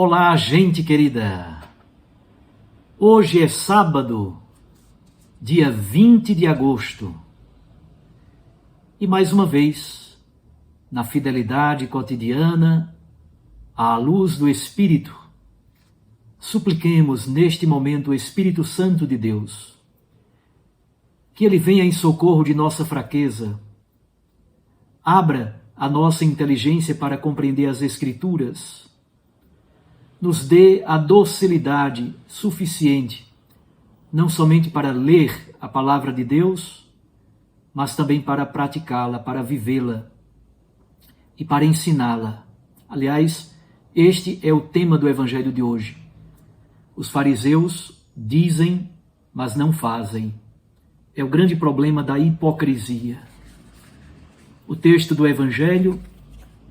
Olá, gente querida! Hoje é sábado, dia 20 de agosto. E mais uma vez, na fidelidade cotidiana, à luz do Espírito, supliquemos neste momento o Espírito Santo de Deus, que Ele venha em socorro de nossa fraqueza, abra a nossa inteligência para compreender as Escrituras, nos dê a docilidade suficiente, não somente para ler a palavra de Deus, mas também para praticá-la, para vivê-la e para ensiná-la. Aliás, este é o tema do Evangelho de hoje. Os fariseus dizem, mas não fazem. É o grande problema da hipocrisia. O texto do Evangelho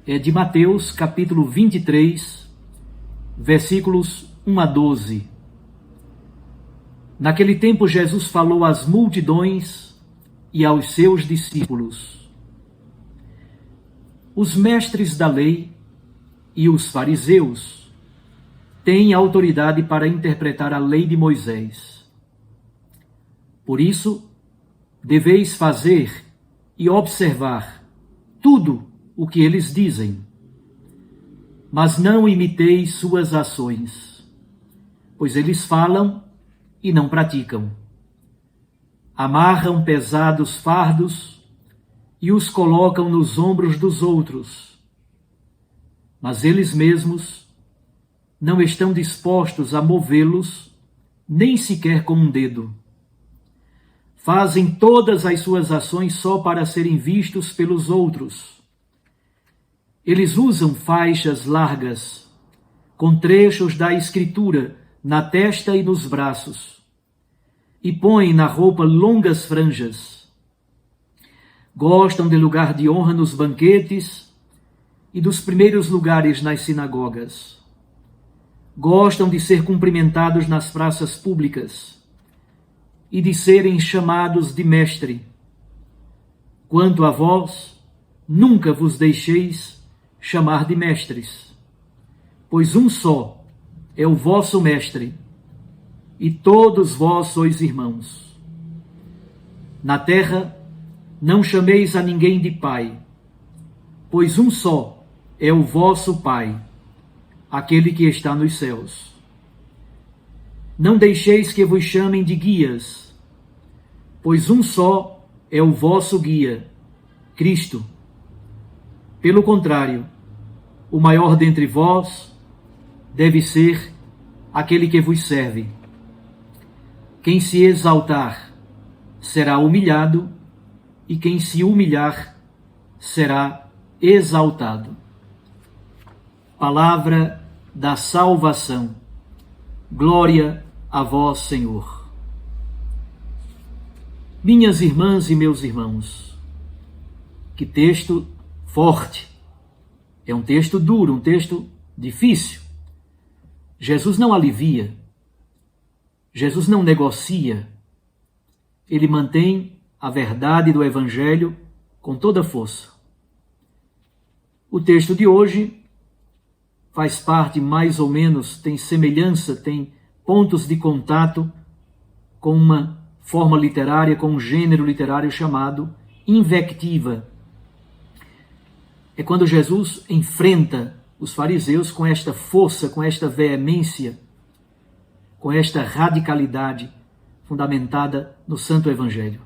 é de Mateus, capítulo 23, versículos 1 a 12. Naquele tempo, Jesus falou às multidões e aos seus discípulos. Os mestres da lei e os fariseus têm autoridade para interpretar a lei de Moisés. Por isso, deveis fazer e observar tudo o que eles dizem, mas não imiteis suas ações, pois eles falam e não praticam. Amarram pesados fardos e os colocam nos ombros dos outros, mas eles mesmos não estão dispostos a movê-los, nem sequer com um dedo. Fazem todas as suas ações só para serem vistos pelos outros. Eles usam faixas largas, com trechos da Escritura na testa e nos braços, e põem na roupa longas franjas. Gostam de lugar de honra nos banquetes e dos primeiros lugares nas sinagogas. Gostam de ser cumprimentados nas praças públicas e de serem chamados de mestre. Quanto a vós, nunca vos deixeis chamar de mestres, pois um só é o vosso mestre, e todos vós sois irmãos. Na terra não chameis a ninguém de pai, pois um só é o vosso Pai, aquele que está nos céus. Não deixeis que vos chamem de guias, pois um só é o vosso guia, Cristo. Pelo contrário, o maior dentre vós deve ser aquele que vos serve. Quem se exaltar será humilhado, e quem se humilhar será exaltado. Palavra da salvação. Glória a vós, Senhor. Minhas irmãs e meus irmãos, que texto forte. É um texto duro, um texto difícil. Jesus não alivia. Jesus não negocia. Ele mantém a verdade do Evangelho com toda força. O texto de hoje faz parte, mais ou menos, tem semelhança, tem pontos de contato com uma forma literária, com um gênero literário chamado invectiva. É quando Jesus enfrenta os fariseus com esta força, com esta veemência, com esta radicalidade fundamentada no Santo Evangelho.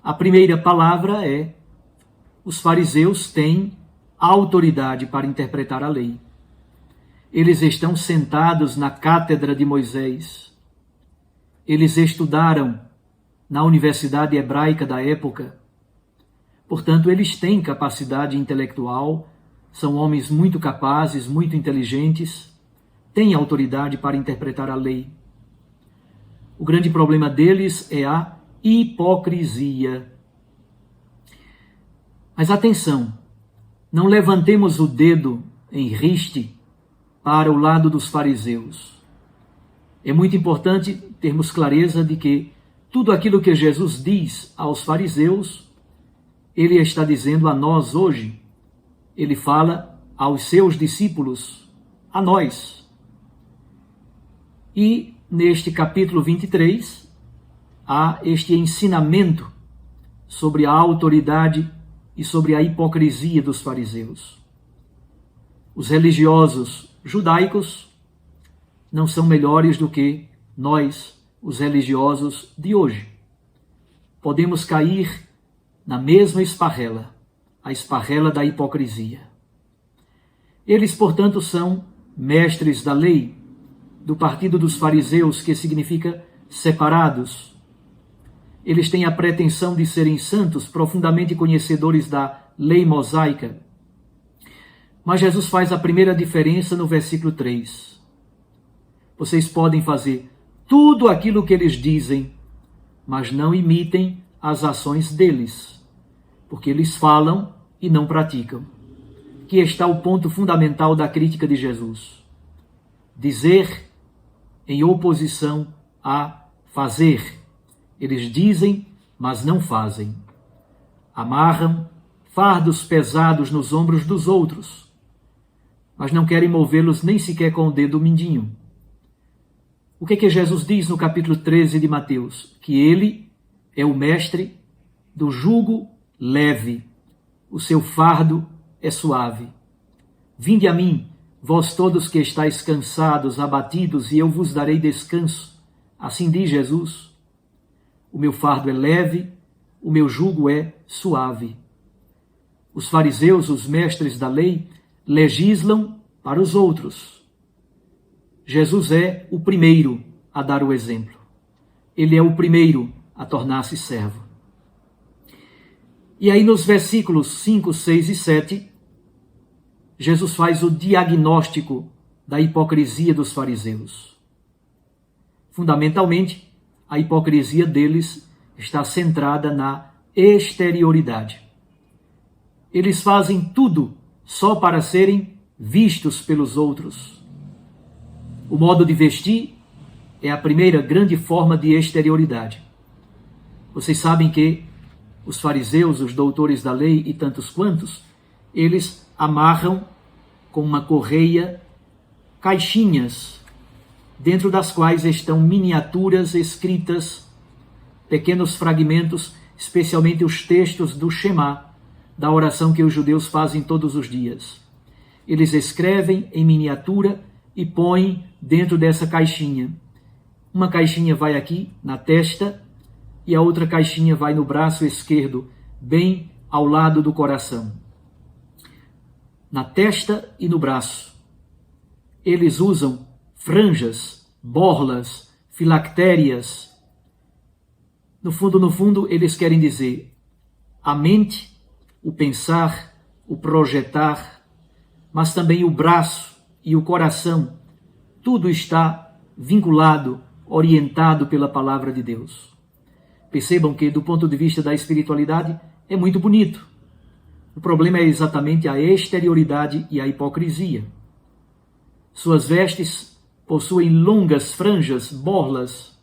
A primeira palavra é: os fariseus têm autoridade para interpretar a lei. Eles estão sentados na cátedra de Moisés. Eles estudaram na universidade hebraica da época. Portanto, eles têm capacidade intelectual, são homens muito capazes, muito inteligentes, têm autoridade para interpretar a lei. O grande problema deles é a hipocrisia. Mas atenção, não levantemos o dedo em riste para o lado dos fariseus. É muito importante termos clareza de que tudo aquilo que Jesus diz aos fariseus, Ele está dizendo a nós hoje. Ele fala aos seus discípulos a nós. E neste capítulo 23, há este ensinamento sobre a autoridade e sobre a hipocrisia dos fariseus. Os religiosos judaicos não são melhores do que nós, os religiosos de hoje. Podemos cair na mesma esparrela, a esparrela da hipocrisia. Eles, portanto, são mestres da lei, do partido dos fariseus, que significa separados. Eles têm a pretensão de serem santos, profundamente conhecedores da lei mosaica. Mas Jesus faz a primeira diferença no versículo 3. Vocês podem fazer tudo aquilo que eles dizem, mas não imitem as ações deles, porque eles falam e não praticam. Aqui está o ponto fundamental da crítica de Jesus. Dizer em oposição a fazer. Eles dizem, mas não fazem. Amarram fardos pesados nos ombros dos outros, mas não querem movê-los nem sequer com o dedo mindinho. O que Jesus diz no capítulo 13 de Mateus? Que ele é o mestre do jugo leve, o seu fardo é suave. Vinde a mim, vós todos que estáis cansados, abatidos, e eu vos darei descanso. Assim diz Jesus. O meu fardo é leve, o meu jugo é suave. Os fariseus, os mestres da lei, legislam para os outros. Jesus é o primeiro a dar o exemplo. Ele é o primeiro a tornar-se servo. E aí nos versículos 5, 6 e 7, Jesus faz o diagnóstico da hipocrisia dos fariseus. Fundamentalmente, a hipocrisia deles está centrada na exterioridade. Eles fazem tudo só para serem vistos pelos outros. O modo de vestir é a primeira grande forma de exterioridade. Vocês sabem que os fariseus, os doutores da lei e tantos quantos, eles amarram com uma correia caixinhas, dentro das quais estão miniaturas escritas, pequenos fragmentos, especialmente os textos do Shema, da oração que os judeus fazem todos os dias. Eles escrevem em miniatura e põem dentro dessa caixinha. Uma caixinha vai aqui, na testa, e a outra caixinha vai no braço esquerdo, bem ao lado do coração. Na testa e no braço. Eles usam franjas, borlas, filactérias. No fundo, eles querem dizer a mente, o pensar, o projetar, mas também o braço e o coração. Tudo está vinculado, orientado pela palavra de Deus. Percebam que, do ponto de vista da espiritualidade, é muito bonito. O problema é exatamente a exterioridade e a hipocrisia. Suas vestes possuem longas franjas, borlas,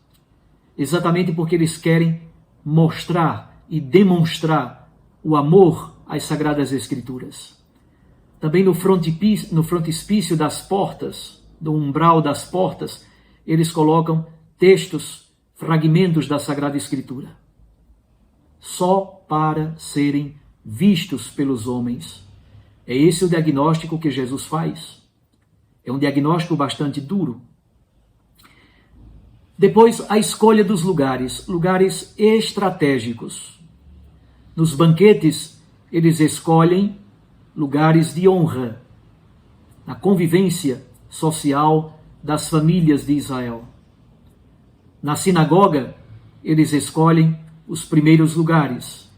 exatamente porque eles querem mostrar e demonstrar o amor às Sagradas Escrituras. Também no frontispício das portas, do umbral das portas, eles colocam textos, fragmentos da Sagrada Escritura, só para serem vistos pelos homens. É esse o diagnóstico que Jesus faz. É um diagnóstico bastante duro. Depois, a escolha dos lugares estratégicos. Nos banquetes, eles escolhem lugares de honra, na convivência social das famílias de Israel. Na sinagoga, eles escolhem os primeiros lugares.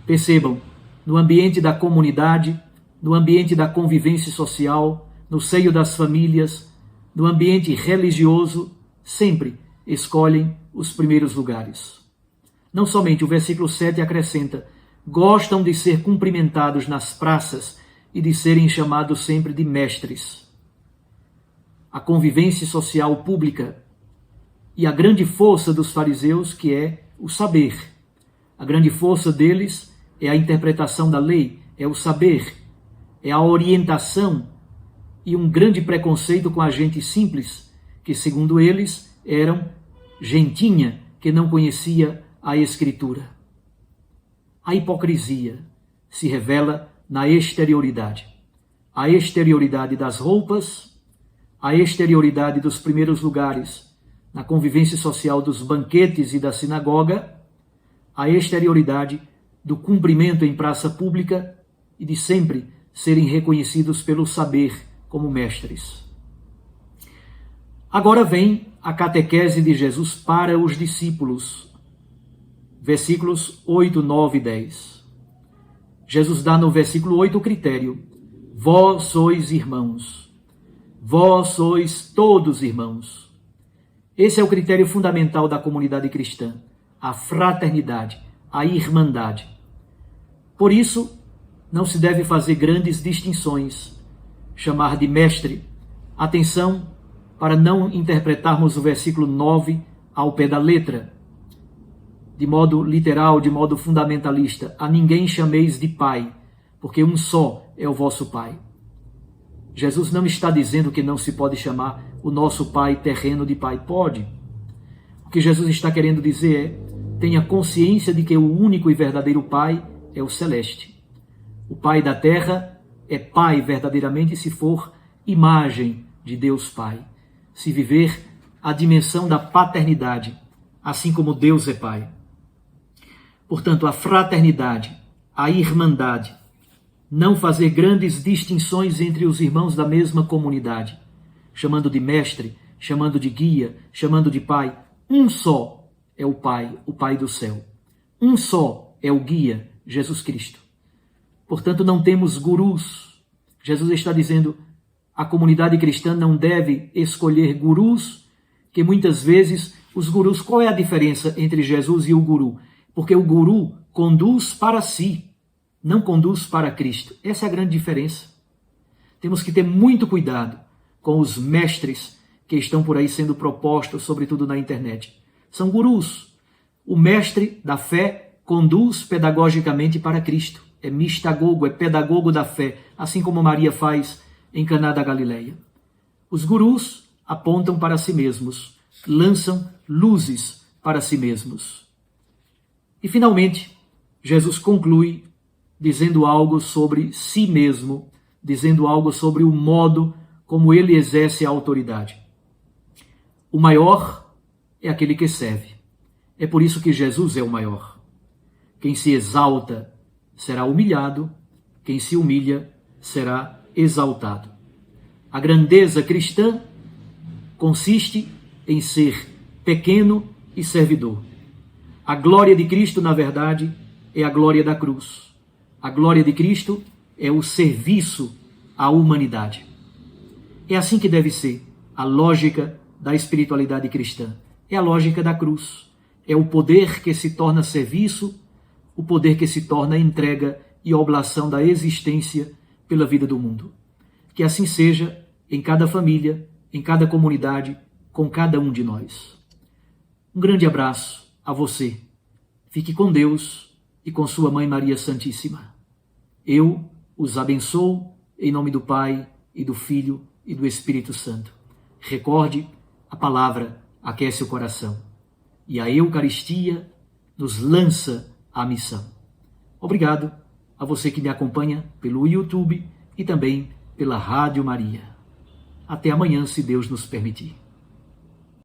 Percebam, no ambiente da comunidade, no ambiente da convivência social, no seio das famílias, no ambiente religioso, sempre escolhem os primeiros lugares. Não somente, o versículo 7 acrescenta, gostam de ser cumprimentados nas praças e de serem chamados sempre de mestres. A convivência social pública e a grande força dos fariseus, que é o saber. A grande força deles é a interpretação da lei, é o saber, é a orientação e um grande preconceito com a gente simples, que segundo eles eram gentinha que não conhecia a Escritura. A hipocrisia se revela na exterioridade. A exterioridade das roupas, a exterioridade dos primeiros lugares na convivência social dos banquetes e da sinagoga, a exterioridade do cumprimento em praça pública e de sempre serem reconhecidos pelo saber como mestres. Agora vem a catequese de Jesus para os discípulos, versículos 8, 9 e 10. Jesus dá no versículo 8 o critério: vós sois irmãos, vós sois todos irmãos. Esse é o critério fundamental da comunidade cristã, a fraternidade, a irmandade. Por isso, não se deve fazer grandes distinções, chamar de mestre. Atenção para não interpretarmos o versículo 9 ao pé da letra, de modo literal, de modo fundamentalista. A ninguém chameis de pai, porque um só é o vosso pai. Jesus não está dizendo que não se pode chamar o nosso pai terreno de pai. Pode. O que Jesus está querendo dizer é: tenha consciência de que o único e verdadeiro pai é o celeste. O pai da terra é pai verdadeiramente se for imagem de Deus Pai, se viver a dimensão da paternidade, assim como Deus é pai. Portanto, a fraternidade, a irmandade, não fazer grandes distinções entre os irmãos da mesma comunidade, chamando de mestre, chamando de guia, chamando de pai. Um só é o Pai do céu. Um só é o guia, Jesus Cristo. Portanto, não temos gurus. Jesus está dizendo: a comunidade cristã não deve escolher gurus, que muitas vezes os gurus... Qual é a diferença entre Jesus e o guru? Porque o guru conduz para si, não conduz para Cristo. Essa é a grande diferença. Temos que ter muito cuidado com os mestres que estão por aí sendo propostos, sobretudo na internet. São gurus. O mestre da fé conduz pedagogicamente para Cristo. É mistagogo, é pedagogo da fé, assim como Maria faz em Caná da Galileia. Os gurus apontam para si mesmos, lançam luzes para si mesmos. E, finalmente, Jesus conclui dizendo algo sobre si mesmo, dizendo algo sobre o modo como ele exerce a autoridade. O maior é aquele que serve. É por isso que Jesus é o maior. Quem se exalta será humilhado, quem se humilha será exaltado. A grandeza cristã consiste em ser pequeno e servidor. A glória de Cristo, na verdade, é a glória da cruz. A glória de Cristo é o serviço à humanidade. É assim que deve ser a lógica da espiritualidade cristã. É a lógica da cruz. É o poder que se torna serviço, o poder que se torna entrega e oblação da existência pela vida do mundo. Que assim seja em cada família, em cada comunidade, com cada um de nós. Um grande abraço a você. Fique com Deus e com sua Mãe Maria Santíssima. Eu os abençoo em nome do Pai e do Filho e do Espírito Santo. Recorde, a palavra aquece o coração. E a Eucaristia nos lança a missão. Obrigado a você que me acompanha pelo YouTube e também pela Rádio Maria. Até amanhã, se Deus nos permitir.